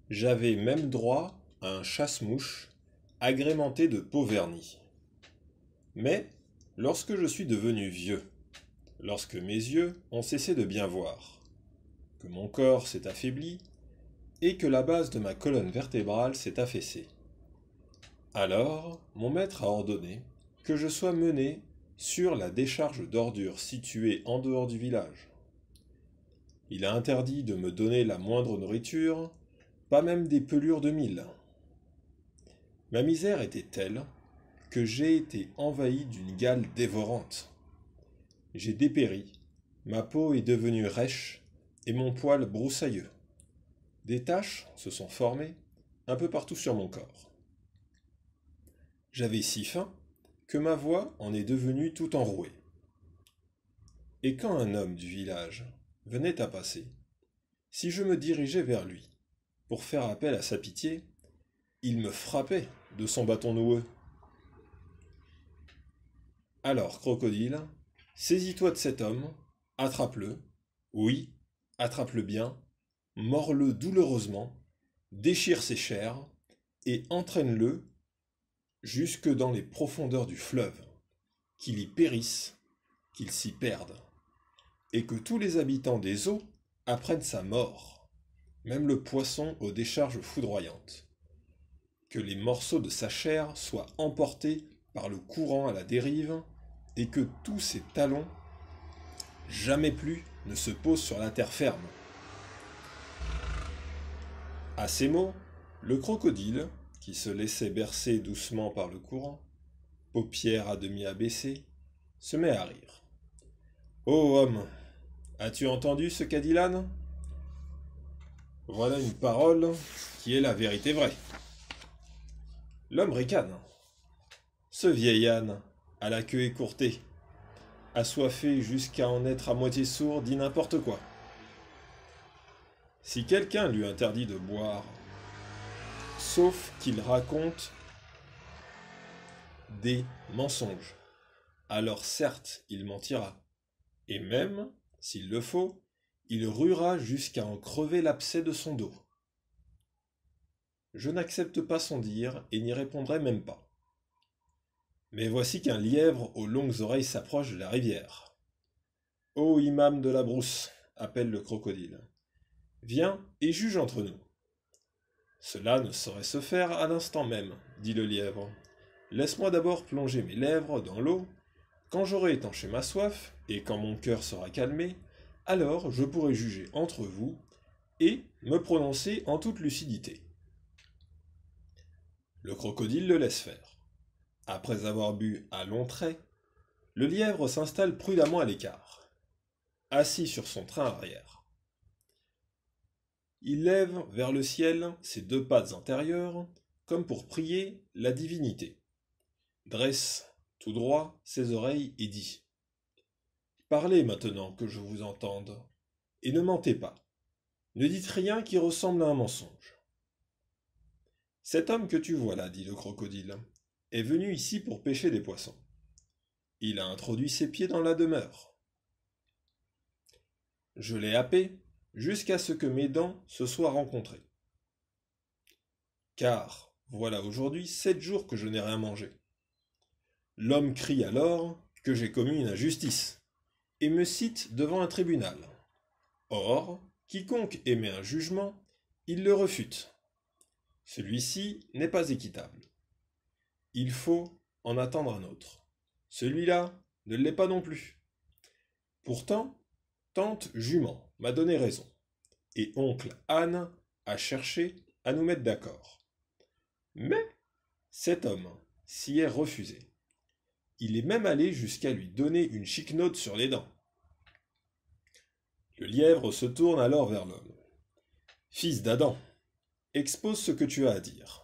J'avais même droit à un chasse-mouche agrémenté de peau vernie. Mais, lorsque je suis devenu vieux, lorsque mes yeux ont cessé de bien voir, que mon corps s'est affaibli et que la base de ma colonne vertébrale s'est affaissée, alors mon maître a ordonné que je sois mené sur la décharge d'ordures située en dehors du village. Il a interdit de me donner la moindre nourriture, pas même des pelures de mil. Ma misère était telle que j'ai été envahi d'une gale dévorante. J'ai dépéri, ma peau est devenue rêche et mon poil broussailleux. Des taches se sont formées un peu partout sur mon corps. J'avais si faim que ma voix en est devenue tout enrouée. Et quand un homme du village venait à passer, si je me dirigeais vers lui pour faire appel à sa pitié, il me frappait de son bâton noueux. Alors, crocodile, saisis-toi de cet homme, attrape-le, oui, attrape-le bien, mords-le douloureusement, déchire ses chairs, et entraîne-le jusque dans les profondeurs du fleuve, qu'il y périsse, qu'il s'y perde, et que tous les habitants des eaux apprennent sa mort, même le poisson aux décharges foudroyantes, que les morceaux de sa chair soient emportés par le courant à la dérive, et que tous ses talons jamais plus ne se posent sur la terre ferme. À ces mots, le crocodile, qui se laissait bercer doucement par le courant, paupières à demi abaissées, se met à rire. Ô homme, as-tu entendu ce qu'a dit l'âne? Voilà une parole qui est la vérité vraie. L'homme ricane. Ce vieil âne, à la queue écourtée, assoiffé jusqu'à en être à moitié sourd, dit n'importe quoi. Si quelqu'un lui interdit de boire, sauf qu'il raconte des mensonges, alors certes il mentira, et même, s'il le faut, il ruera jusqu'à en crever l'abcès de son dos. Je n'accepte pas son dire et n'y répondrai même pas. Mais voici qu'un lièvre aux longues oreilles s'approche de la rivière. Ô imam de la brousse, appelle le crocodile, viens et juge entre nous. Cela ne saurait se faire à l'instant même, dit le lièvre. Laisse-moi d'abord plonger mes lèvres dans l'eau. Quand j'aurai étanché ma soif, et quand mon cœur sera calmé, alors je pourrai juger entre vous et me prononcer en toute lucidité. Le crocodile le laisse faire. Après avoir bu à longs traits, le lièvre s'installe prudemment à l'écart, assis sur son train arrière. Il lève vers le ciel ses deux pattes antérieures, comme pour prier la divinité, dresse tout droit ses oreilles et dit « Parlez maintenant que je vous entende, et ne mentez pas. Ne dites rien qui ressemble à un mensonge. » Cet homme que tu vois là, dit le crocodile, est venu ici pour pêcher des poissons. Il a introduit ses pieds dans la demeure. Je l'ai happé jusqu'à ce que mes dents se soient rencontrées. Car voilà aujourd'hui 7 jours que je n'ai rien mangé. L'homme crie alors que j'ai commis une injustice, et me cite devant un tribunal. Or, quiconque émet un jugement, il le refute. Celui-ci n'est pas équitable. Il faut en attendre un autre. Celui-là ne l'est pas non plus. Pourtant, tante Jument m'a donné raison, et oncle Anne a cherché à nous mettre d'accord. Mais cet homme s'y est refusé. Il est même allé jusqu'à lui donner une chiquenote sur les dents. Le lièvre se tourne alors vers l'homme. Fils d'Adam, expose ce que tu as à dire.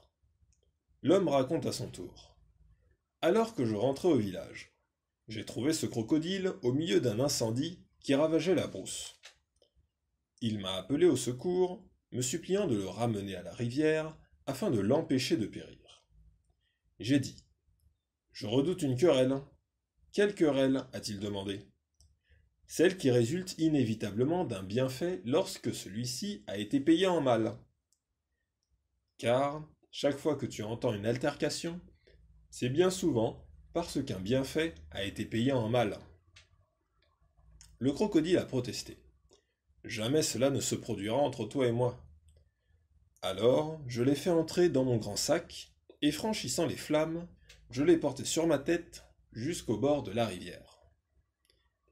L'homme raconte à son tour. Alors que je rentrais au village, j'ai trouvé ce crocodile au milieu d'un incendie qui ravageait la brousse. Il m'a appelé au secours, me suppliant de le ramener à la rivière afin de l'empêcher de périr. J'ai dit, je redoute une querelle. Quelle querelle a-t-il demandé? Celle qui résulte inévitablement d'un bienfait lorsque celui-ci a été payé en mal. car chaque fois que tu entends une altercation, c'est bien souvent parce qu'un bienfait a été payé en mal. Le crocodile a protesté. Jamais cela ne se produira entre toi et moi. Alors, je l'ai fait entrer dans mon grand sac, et franchissant les flammes, je l'ai porté sur ma tête jusqu'au bord de la rivière.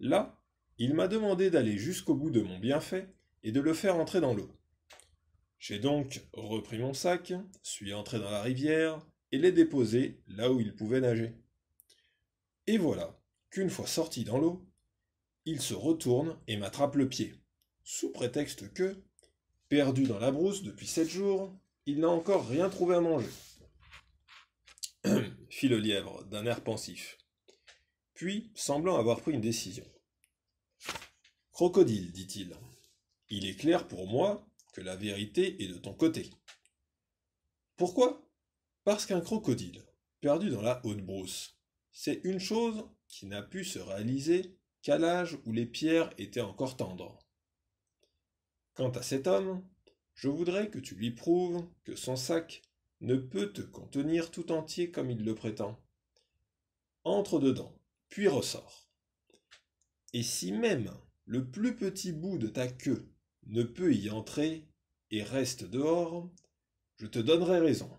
Là, il m'a demandé d'aller jusqu'au bout de mon bienfait et de le faire entrer dans l'eau. J'ai donc repris mon sac, suis entré dans la rivière et l'ai déposé là où il pouvait nager. Et voilà qu'une fois sorti dans l'eau, il se retourne et m'attrape le pied, sous prétexte que, perdu dans la brousse depuis 7 jours, il n'a encore rien trouvé à manger. Fit le lièvre d'un air pensif, puis semblant avoir pris une décision. Crocodile, dit-il, il est clair pour moi que la vérité est de ton côté. Pourquoi? Parce qu'un crocodile, perdu dans la haute brousse, c'est une chose qui n'a pu se réaliser qu'à l'âge où les pierres étaient encore tendres. Quant à cet homme, je voudrais que tu lui prouves que son sac ne peut te contenir tout entier comme il le prétend. Entre dedans, puis ressors. Et si même le plus petit bout de ta queue ne peut y entrer et reste dehors, je te donnerai raison,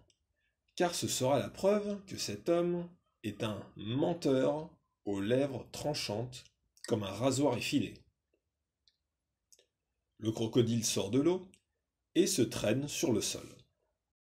car ce sera la preuve que cet homme est un menteur aux lèvres tranchantes comme un rasoir effilé. Le crocodile sort de l'eau et se traîne sur le sol.